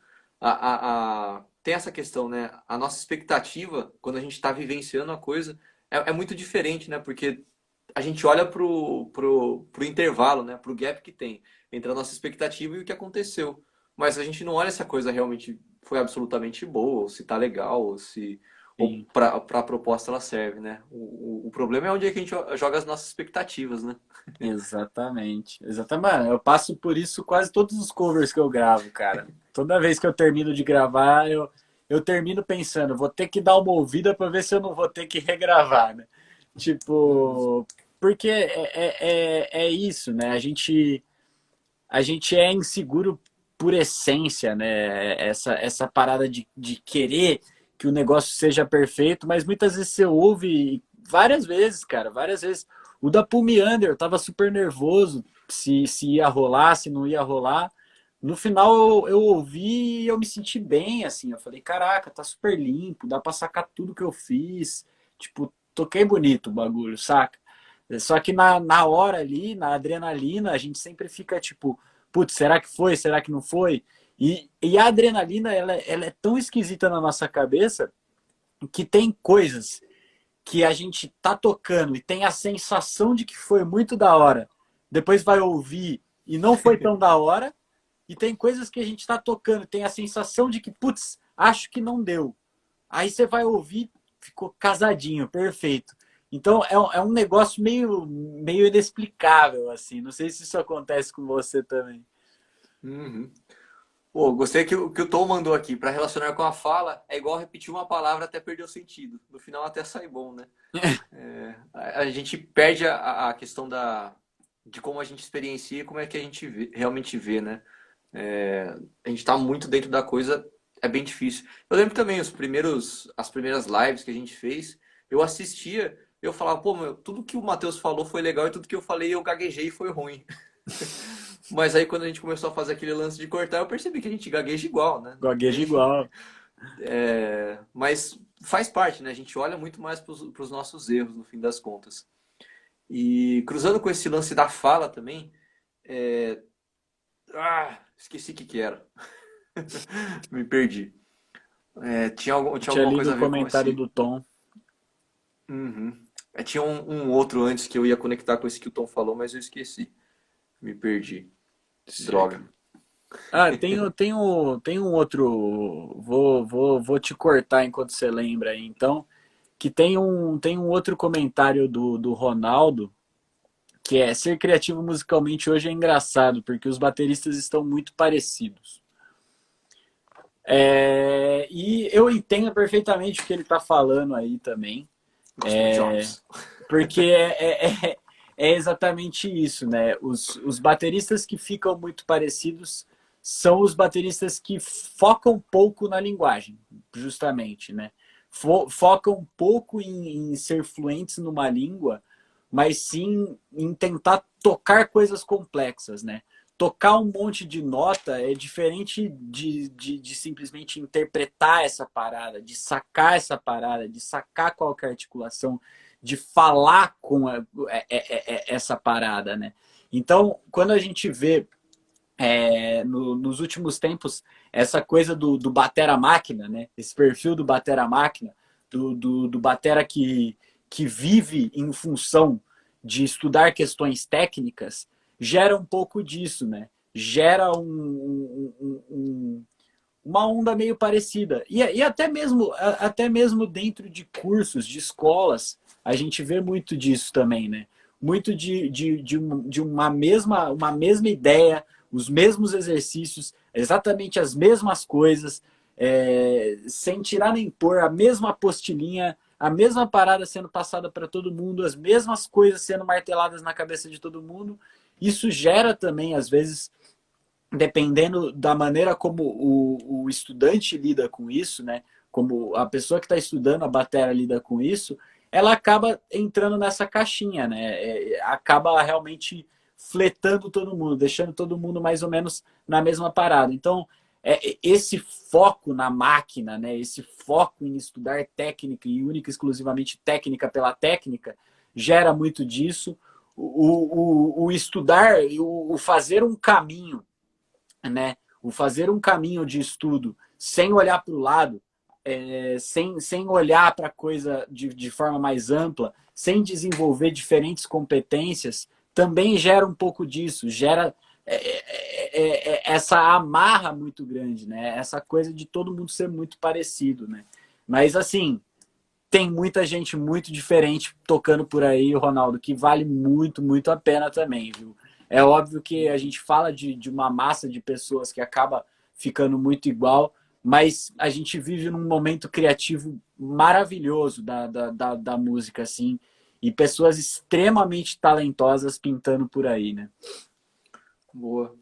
tem essa questão, né? A nossa expectativa, quando a gente tá vivenciando a coisa, é muito diferente, né? Porque a gente olha pro intervalo, né? Pro gap que tem entre a nossa expectativa e o que aconteceu. Mas a gente não olha se a coisa realmente foi absolutamente boa, ou se tá legal, ou se ou Sim. para a proposta ela serve, né? O problema é onde é que a gente joga as nossas expectativas, né? Exatamente. Exatamente. Mano, eu passo por isso quase todos os covers que eu gravo, cara. Toda vez que eu termino de gravar, eu termino pensando, vou ter que dar uma ouvida para ver se eu não vou ter que regravar, né? Uhum. Tipo, porque é isso, né? A gente é inseguro por essência, né? Essa parada de querer que o negócio seja perfeito, mas muitas vezes você ouve várias vezes, cara, várias vezes. O da Pumiander, eu tava super nervoso se ia rolar, se não ia rolar. No final eu ouvi e eu me senti bem, assim. Eu falei, caraca, tá super limpo, dá pra sacar tudo que eu fiz. Tipo, toquei bonito o bagulho, saca? Só que na hora ali, na adrenalina, a gente sempre fica tipo, putz, será que foi? Será que não foi? E a adrenalina, ela é tão esquisita na nossa cabeça que tem coisas que a gente tá tocando e tem a sensação de que foi muito da hora. Depois vai ouvir e não foi tão da hora. E tem coisas que a gente tá tocando, tem a sensação de que, putz, acho que não deu. Aí você vai ouvir, ficou casadinho, perfeito. Então é um negócio meio inexplicável, assim. Não sei se isso acontece com você também. Uhum. Pô, gostei que o Tom mandou aqui. Para relacionar com a fala, é igual repetir uma palavra até perder o sentido. No final até sai bom, né? A gente perde a questão de como a gente experiencia e como é que a gente realmente vê, né? A gente tá muito dentro da coisa, é bem difícil. Eu lembro também as primeiras lives que a gente fez, eu assistia, eu falava, pô, meu, tudo que o Matheus falou foi legal e tudo que eu falei eu gaguejei e foi ruim. Mas aí quando a gente começou a fazer aquele lance de cortar, eu percebi que a gente gagueja igual, né? Não Gagueja tem. igual. Mas faz parte, né? A gente olha muito mais para os nossos erros no fim das contas. E cruzando com esse lance da fala também, esqueci o que era. Me perdi. Tinha Tinha alguma lido coisa o a ver com comentário esse. do Tom. Uhum. Tinha um outro antes que eu ia conectar com esse que o Tom falou, mas eu esqueci. Me perdi. Droga. Ah, tem um outro. Vou te cortar enquanto você lembra aí, então. Que tem um outro comentário do Ronaldo, que é ser criativo musicalmente hoje é engraçado, porque os bateristas estão muito parecidos. E eu entendo perfeitamente o que ele está falando aí também, Gospel Jobs. porque é exatamente isso, né? Os bateristas que ficam muito parecidos são os bateristas que focam pouco na linguagem, justamente, né? Focam um pouco em ser fluentes numa língua, mas sim em tentar tocar coisas complexas, né? Tocar um monte de nota é diferente de simplesmente interpretar essa parada, de sacar essa parada, de sacar qualquer articulação, de falar com essa parada, né? Então, quando a gente vê nos últimos tempos essa coisa do batera-máquina, né? Esse perfil do batera-máquina, do batera que vive em função de estudar questões técnicas, gera um pouco disso, né? Gera uma onda meio parecida. E até mesmo dentro de cursos, de escolas, a gente vê muito disso também, né? Muito de uma mesma ideia, os mesmos exercícios, exatamente as mesmas coisas, sem tirar nem pôr, a mesma apostilinha, a mesma parada sendo passada para todo mundo, as mesmas coisas sendo marteladas na cabeça de todo mundo. Isso gera também, às vezes, dependendo da maneira como o estudante lida com isso, né? Como a pessoa que está estudando a bateria lida com isso, ela acaba entrando nessa caixinha, né? Acaba realmente fletando todo mundo, deixando todo mundo mais ou menos na mesma parada. Então, esse foco na máquina, né? Esse foco em estudar técnica e única e exclusivamente técnica pela técnica, gera muito disso. O estudar, o fazer um caminho, né? O fazer um caminho de estudo sem olhar para o lado, sem olhar para a coisa de forma mais ampla, sem desenvolver diferentes competências, também gera um pouco disso, gera essa amarra muito grande, né? Essa coisa de todo mundo ser muito parecido, né? Mas assim, tem muita gente muito diferente tocando por aí, Ronaldo, que vale muito, muito a pena também, viu? É óbvio que a gente fala de uma massa de pessoas que acaba ficando muito igual, mas a gente vive num momento criativo maravilhoso da música, assim, e pessoas extremamente talentosas pintando por aí, né? Boa.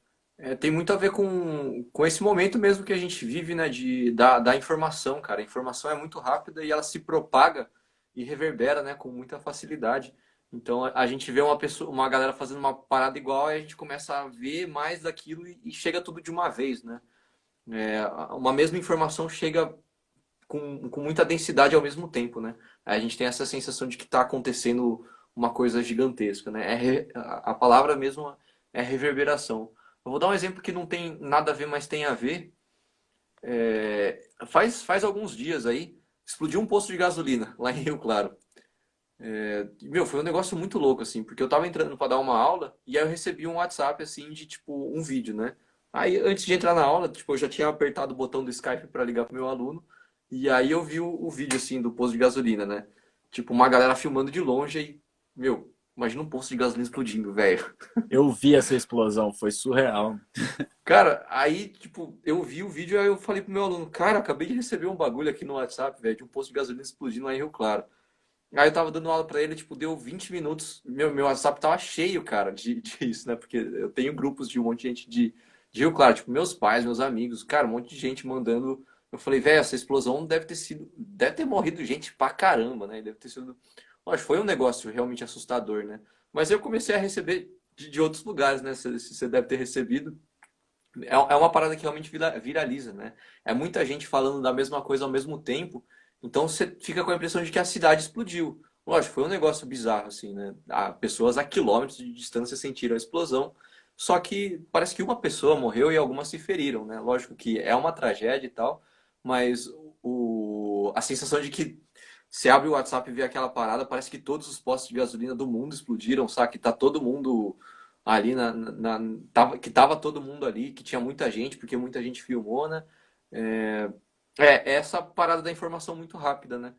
Tem muito a ver com esse momento mesmo que a gente vive, né? Da informação, cara. A informação é muito rápida e ela se propaga e reverbera, né? Com muita facilidade. Então a gente vê uma pessoa, uma galera fazendo uma parada igual e a gente começa a ver mais daquilo e chega tudo de uma vez, né? Uma mesma informação chega com muita densidade ao mesmo tempo, né? A gente tem essa sensação de que está acontecendo uma coisa gigantesca, né? A palavra mesmo é reverberação. Eu vou dar um exemplo que não tem nada a ver, mas tem a ver. Faz alguns dias aí, explodiu um posto de gasolina lá em Rio Claro. Meu, foi um negócio muito louco, assim, porque eu tava entrando para dar uma aula e aí eu recebi um WhatsApp, assim, de, tipo, um vídeo, né? Aí, antes de entrar na aula, tipo, eu já tinha apertado o botão do Skype para ligar pro meu aluno e aí eu vi o vídeo, assim, do posto de gasolina, né? Tipo, uma galera filmando de longe e, meu, imagina um posto de gasolina explodindo, velho. Eu vi essa explosão, foi surreal. Cara, aí, tipo, eu vi o vídeo e aí eu falei pro meu aluno, cara, acabei de receber um bagulho aqui no WhatsApp, velho, de um posto de gasolina explodindo lá em Rio Claro. Aí eu tava dando aula pra ele, tipo, deu 20 minutos. Meu WhatsApp tava cheio, cara, disso, né? Porque eu tenho grupos de um monte de gente de Rio Claro, tipo, meus pais, meus amigos, cara, um monte de gente mandando. Eu falei, velho, essa explosão deve ter morrido gente pra caramba, né? Deve ter sido. Lógico, foi um negócio realmente assustador, né? Mas eu comecei a receber de outros lugares, né? Se você deve ter recebido. É uma parada que realmente viraliza, né? É muita gente falando da mesma coisa ao mesmo tempo, então você fica com a impressão de que a cidade explodiu. Lógico, foi um negócio bizarro, assim, né? Pessoas a quilômetros de distância sentiram a explosão, só que parece que uma pessoa morreu e algumas se feriram, né? Lógico que é uma tragédia e tal, mas a sensação de que você abre o WhatsApp e vê aquela parada, parece que todos os postos de gasolina do mundo explodiram, sabe? Que tá todo mundo ali que tava todo mundo ali, que tinha muita gente, porque muita gente filmou, né? É, é essa parada da informação muito rápida, né?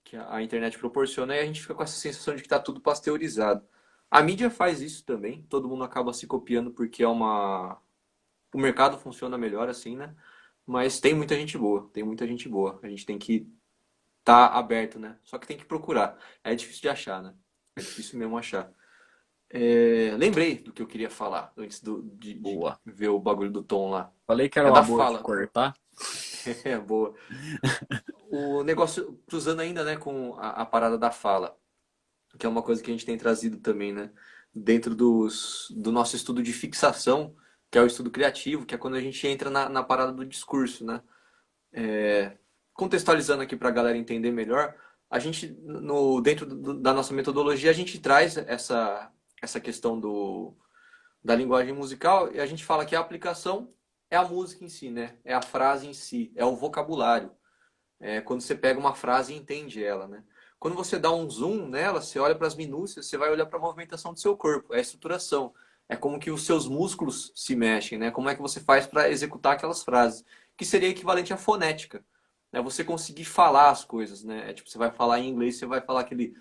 Que a internet proporciona e a gente fica com essa sensação de que tá tudo pasteurizado. A mídia faz isso também, todo mundo acaba se copiando porque o mercado funciona melhor assim, né? Mas tem muita gente boa, tem muita gente boa. A gente tem que estar aberto, né? Só que tem que procurar. É difícil de achar, né? É difícil mesmo achar. Lembrei do que eu queria falar antes de Boa. ver o bagulho do Tom lá. Falei que era É uma da boa te fala. cortar. É boa. O negócio, cruzando ainda, né, com a parada da fala, que é uma coisa que a gente tem trazido também, né? Dentro do nosso estudo de fixação, que é o estudo criativo, que é quando a gente entra na parada do discurso, né? Contextualizando aqui para a galera entender melhor, a gente, dentro da nossa metodologia, a gente traz essa questão da linguagem musical e a gente fala que a aplicação é a música em si, né? É a frase em si, é o vocabulário. É quando você pega uma frase e entende ela, né? Quando você dá um zoom nela, você olha para as minúcias, você vai olhar para a movimentação do seu corpo, é a estruturação, é como que os seus músculos se mexem, né? Como é que você faz para executar aquelas frases, que seria equivalente à fonética, né? Você conseguir falar as coisas, né? Tipo, você vai falar em inglês, você vai falar aquele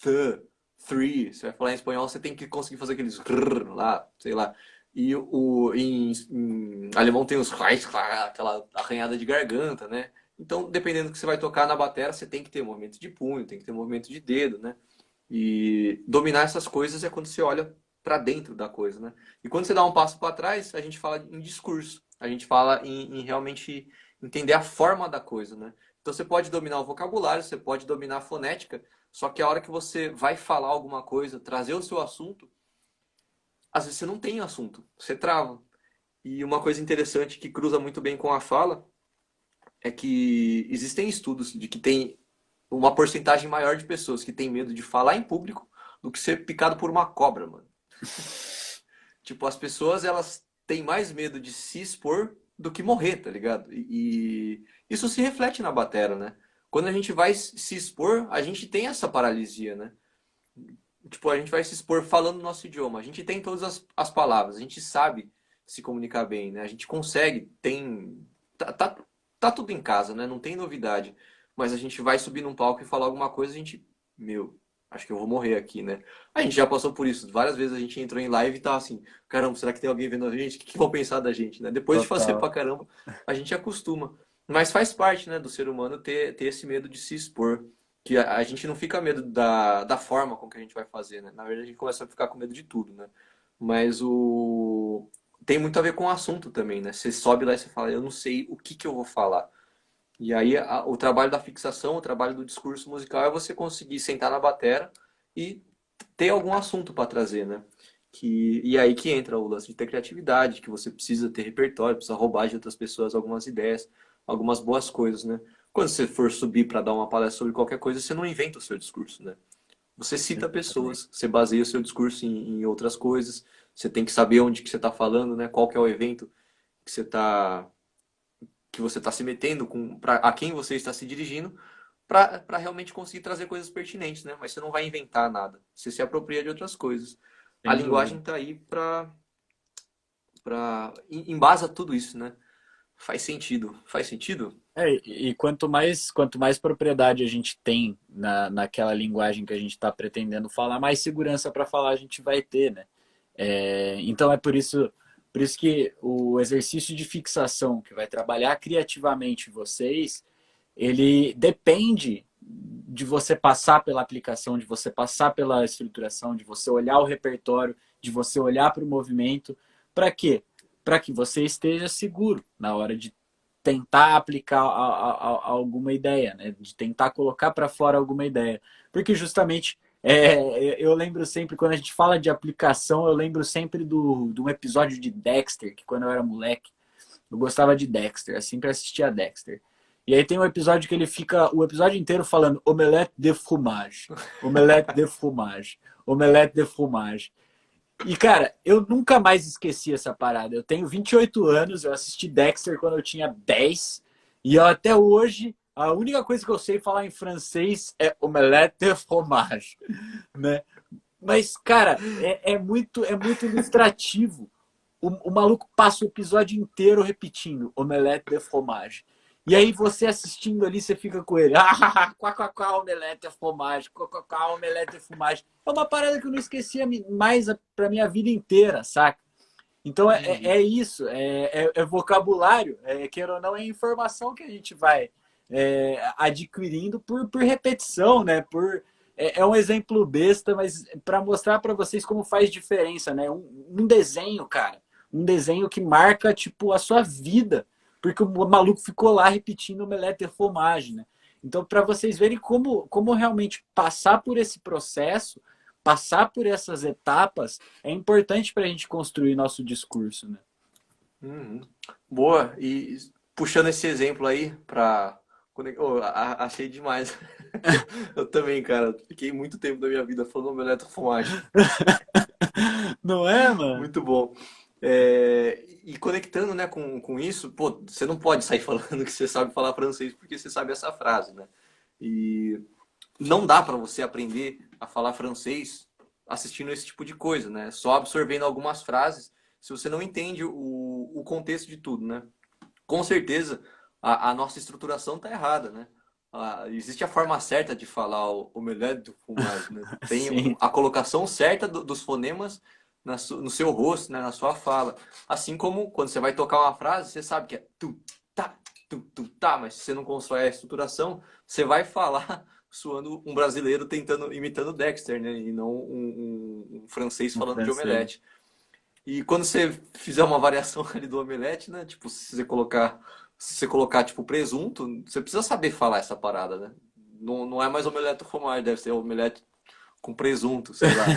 the, three, você vai falar em espanhol, você tem que conseguir fazer aqueles rrr lá, sei lá. E em alemão tem os aquela arranhada de garganta, né? Então, dependendo do que você vai tocar na bateria, você tem que ter movimento de punho, tem que ter movimento de dedo, né? E dominar essas coisas é quando você olha para dentro da coisa, né? E quando você dá um passo para trás, a gente fala em discurso, a gente fala em realmente entender a forma da coisa, né? Então você pode dominar o vocabulário, você pode dominar a fonética, só que a hora que você vai falar alguma coisa, trazer o seu assunto, às vezes você não tem assunto, você trava. E uma coisa interessante que cruza muito bem com a fala é que existem estudos de que tem uma porcentagem maior de pessoas que tem medo de falar em público do que ser picado por uma cobra, mano. Tipo, as pessoas, elas têm mais medo de se expor do que morrer, tá ligado? E isso se reflete na bateria, né? Quando a gente vai se expor, a gente tem essa paralisia, né? Tipo, a gente vai se expor falando o nosso idioma. A gente tem todas as palavras, a gente sabe se comunicar bem, né? A gente consegue, tem... Tá tudo em casa, né? Não tem novidade. Mas a gente vai subir num palco e falar alguma coisa, a gente... Meu, acho que eu vou morrer aqui, né? A gente já passou por isso. Várias vezes a gente entrou em live e tava assim, caramba, será que tem alguém vendo a gente? O que vão pensar da gente, né? Depois de fazer Total. pra caramba, a gente acostuma. Mas faz parte, né, do ser humano ter esse medo de se expor. Que a gente não fica medo da forma com que a gente vai fazer, né? Na verdade, a gente começa a ficar com medo de tudo, né? Mas o... Tem muito a ver com o assunto também, né? Você sobe lá e você fala, eu não sei o que que eu vou falar. E aí o trabalho da fixação, o trabalho do discurso musical é você conseguir sentar na batera e ter algum assunto para trazer, né? E aí que entra o lance de ter criatividade, que você precisa ter repertório, precisa roubar de outras pessoas algumas ideias, algumas boas coisas, né? Quando você for subir para dar uma palestra sobre qualquer coisa, você não inventa o seu discurso, né? Você cita Exatamente. pessoas, você baseia o seu discurso em outras coisas, você tem que saber onde que você está falando, né? Qual que é o evento que você está se metendo com a quem você está se dirigindo para realmente conseguir trazer coisas pertinentes, né? Mas você não vai inventar nada. Você se apropria de outras coisas. A Sem dúvida. linguagem está aí para embasa tudo isso, né? Faz sentido. Faz sentido? E quanto mais propriedade a gente tem naquela linguagem que a gente está pretendendo falar, mais segurança para falar a gente vai ter, né? Então é por isso que o exercício de fixação que vai trabalhar criativamente vocês, ele depende de você passar pela aplicação, de você passar pela estruturação, de você olhar o repertório, de você olhar para o movimento. Para quê? Para que você esteja seguro na hora de tentar aplicar alguma ideia, né? De tentar colocar para fora alguma ideia. Porque justamente eu lembro sempre, quando a gente fala de aplicação, eu lembro sempre de um episódio de Dexter, que quando eu era moleque, eu gostava de Dexter, assim, para assistir a Dexter. E aí tem um episódio que ele fica o episódio inteiro falando omelette de fromage, omelette de fromage, omelette de fromage. E, cara, eu nunca mais esqueci essa parada. Eu tenho 28 anos, eu assisti Dexter quando eu tinha 10, e eu, até hoje, a única coisa que eu sei falar em francês é omelette de fromage, né? Mas, cara, é muito ilustrativo. O maluco passa o episódio inteiro repetindo omelette de fromage. E aí você assistindo ali, você fica com ele. Ah, quá, omelette de fromage, quá, omelette de fromage. É uma parada que eu não esquecia mais pra minha vida inteira, saca? Então Uhum. é isso, é vocabulário, queira ou não, é informação que a gente vai adquirindo por repetição, né? É um exemplo besta, mas para mostrar para vocês como faz diferença, né? Um desenho, cara, um desenho que marca tipo a sua vida, porque o maluco ficou lá repetindo o Omelete de Fromage, né? Então, para vocês verem como realmente passar por esse processo, passar por essas etapas, é importante para a gente construir nosso discurso, né? Uhum. Boa. E puxando esse exemplo aí para achei demais. Eu também, cara, fiquei muito tempo da minha vida falando omelete com fumagem. Não é, mano? Muito bom. E conectando, né, com isso, pô, você não pode sair falando que você sabe falar francês porque você sabe essa frase, né? E não dá para você aprender a falar francês assistindo esse tipo de coisa, né? Só absorvendo algumas frases, se você não entende o contexto de tudo, né? Com certeza a nossa estruturação tá errada, né? Existe a forma certa de falar o omelete do fumagem, né? Tem Sim, a colocação certa dos fonemas no seu rosto, né? Na sua fala. Assim como quando você vai tocar uma frase, você sabe que é tu, tá, mas se você não constrói a estruturação, você vai falar suando um brasileiro tentando imitando Dexter, né? E não um francês um falando de francês. omelete. E quando você fizer uma variação ali do omelete, né? Tipo, se você colocar tipo presunto, você precisa saber falar essa parada, né? Não, não é mais omelete au fromage, deve ser omelete com presunto, sei lá, né?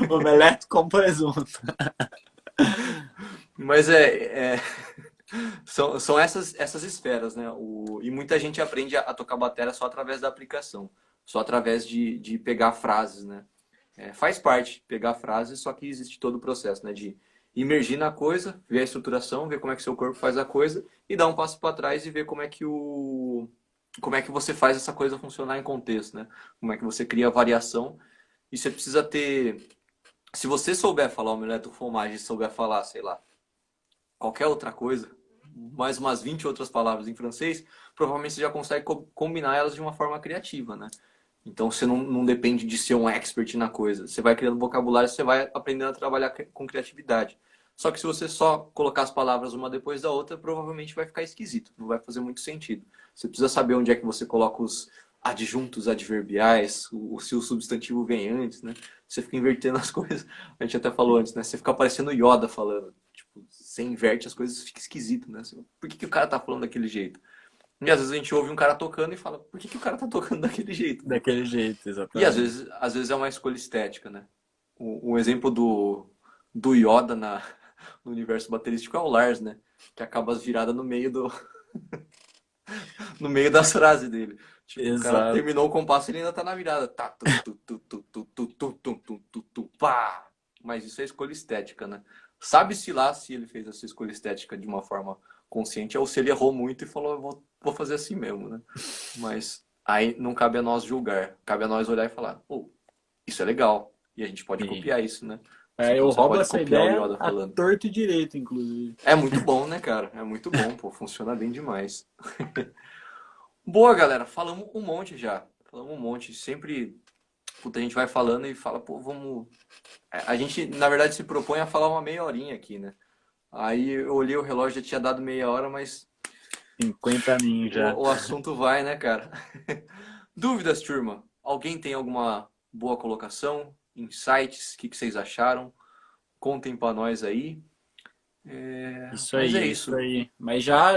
Omelete com presunto. Mas são essas esferas, né? E muita gente aprende a tocar bateria só através da aplicação, só através de pegar frases, né? Faz parte pegar frases, só que existe todo o processo, né? De imergir na coisa, ver a estruturação, ver como é que seu corpo faz a coisa e dar um passo para trás e ver como é que você faz essa coisa funcionar em contexto, né? Como é que você cria variação. E você precisa ter, se você souber falar omelete ou fromage e souber falar, sei lá, qualquer outra coisa, mais umas 20 outras palavras em francês, provavelmente você já consegue combinar elas de uma forma criativa, né? Então você não depende de ser um expert na coisa. Você vai criando vocabulário, você vai aprendendo a trabalhar com criatividade. Só que se você só colocar as palavras uma depois da outra, provavelmente vai ficar esquisito, não vai fazer muito sentido. Você precisa saber onde é que você coloca os adjuntos adverbiais, se o substantivo vem antes, né? Você fica invertendo as coisas. A gente até falou antes, né? Você fica parecendo Yoda falando. Tipo, você inverte as coisas, fica esquisito, né? Por que o cara tá falando daquele jeito? E às vezes a gente ouve um cara tocando e fala, por que o cara tá tocando daquele jeito? Daquele jeito, E exatamente. às vezes é uma escolha estética, né? O exemplo do Yoda no universo baterístico é o Lars, né? Que acaba as viradas no meio das frases dele. Tipo, o cara Exato. terminou o compasso e ele ainda tá na virada. Tá, pá. Mas isso é escolha estética, né? Sabe-se lá se ele fez essa escolha estética de uma forma consciente ou se ele errou muito e falou, vou fazer assim mesmo, né? Mas aí não cabe a nós julgar. Cabe a nós olhar e falar, pô, isso é legal. E a gente pode Sim. copiar isso, né? Assim Eu como você roubo pode essa copiar o ideia Yoda a falando. torto e direito, inclusive. É muito bom, né, cara? É muito bom, pô. Funciona bem demais. Boa, galera. Falamos um monte já. Falamos um monte. Sempre, puta, a gente vai falando e fala, pô, vamos. A gente, na verdade, se propõe a falar uma meia horinha aqui, né? Aí eu olhei o relógio, já tinha dado meia hora, mas 50 mil já. o assunto vai, né, cara? Dúvidas, turma? Alguém tem alguma boa colocação? Insights? O que vocês acharam? Contem pra nós aí. Isso Mas é aí, é isso isso. aí. Mas já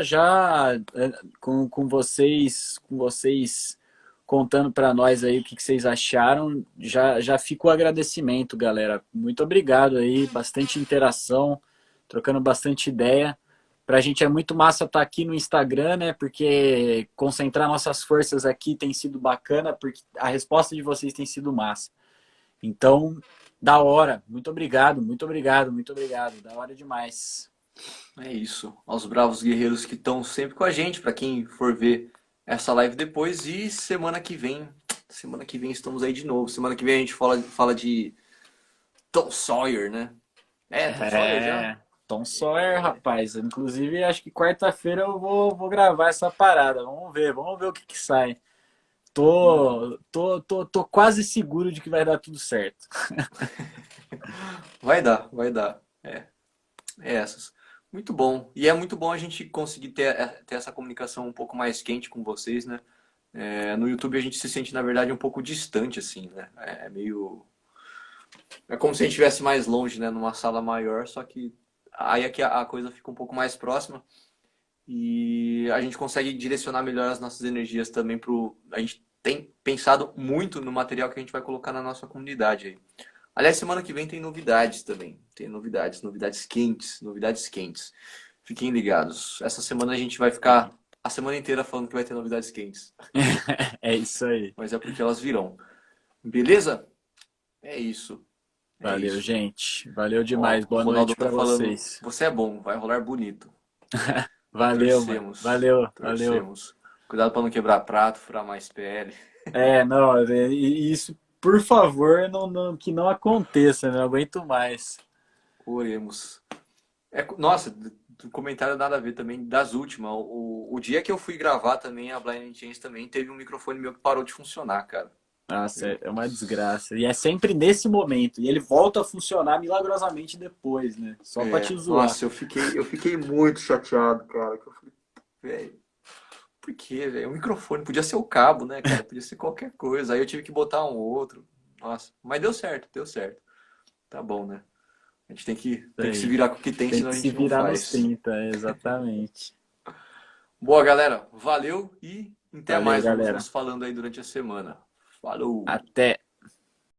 com vocês contando para nós aí o que vocês acharam, já fica o agradecimento, galera. Muito obrigado aí, bastante interação, trocando bastante ideia. Pra gente é muito massa estar aqui no Instagram, né? Porque concentrar nossas forças aqui tem sido bacana, porque a resposta de vocês tem sido massa. Então, da hora. Muito obrigado, muito obrigado, muito obrigado. Da hora demais. É isso. Aos bravos guerreiros que estão sempre com a gente, para quem for ver essa live depois. E semana que vem estamos aí de novo. Semana que vem a gente fala de Tom Sawyer, né? É, Tom Sawyer já? É, Tom Sawyer, rapaz. Inclusive, acho que quarta-feira eu vou gravar essa parada. Vamos ver o que sai. Não. Tô quase seguro de que vai dar tudo certo. Vai dar, vai dar. É essas. Muito bom. E é muito bom a gente conseguir ter essa comunicação um pouco mais quente com vocês, né? No YouTube a gente se sente, na verdade, um pouco distante, assim, né? É meio. É como se a gente estivesse mais longe, né? Numa sala maior, só que aí aqui a coisa fica um pouco mais próxima e a gente consegue direcionar melhor as nossas energias também pro. A gente tem pensado muito no material que a gente vai colocar na nossa comunidade aí. Aliás, semana que vem tem novidades também. Tem novidades quentes, novidades quentes. Fiquem ligados. Essa semana a gente vai ficar a semana inteira falando que vai ter novidades quentes, É isso aí. mas é porque elas virão. Beleza? É isso. É Valeu, isso. gente. Valeu demais. Ó, o Boa Ronaldo noite tá para falando, vocês. você é bom, vai rolar bonito. Valeu, mano. Torcemos, Valeu, valeu. torcemos. Cuidado para não quebrar prato, furar mais pele. Não, isso, por favor, que não aconteça, né? Não aguento mais. Oremos. Nossa, do comentário nada a ver também das últimas. O dia que eu fui gravar também a Blind Chance também teve um microfone meu que parou de funcionar, cara. Nossa, Eu, é uma desgraça. E é sempre nesse momento. E ele volta a funcionar milagrosamente depois, né? Só pra te zoar. nossa, eu fiquei muito chateado, cara. Que eu falei, velho, por quê, velho? O microfone podia ser o cabo, né, cara? Podia ser qualquer coisa. Aí eu tive que botar um outro. Nossa, mas deu certo, deu certo. Tá bom, né? A gente Isso tem que se aí. virar com o que tem, Tem senão que a se gente não virar nos faz. 30, exatamente. Boa, galera. Valeu e até Valeu, mais. Vamos galera. nos falando aí durante a semana. Falou! Até.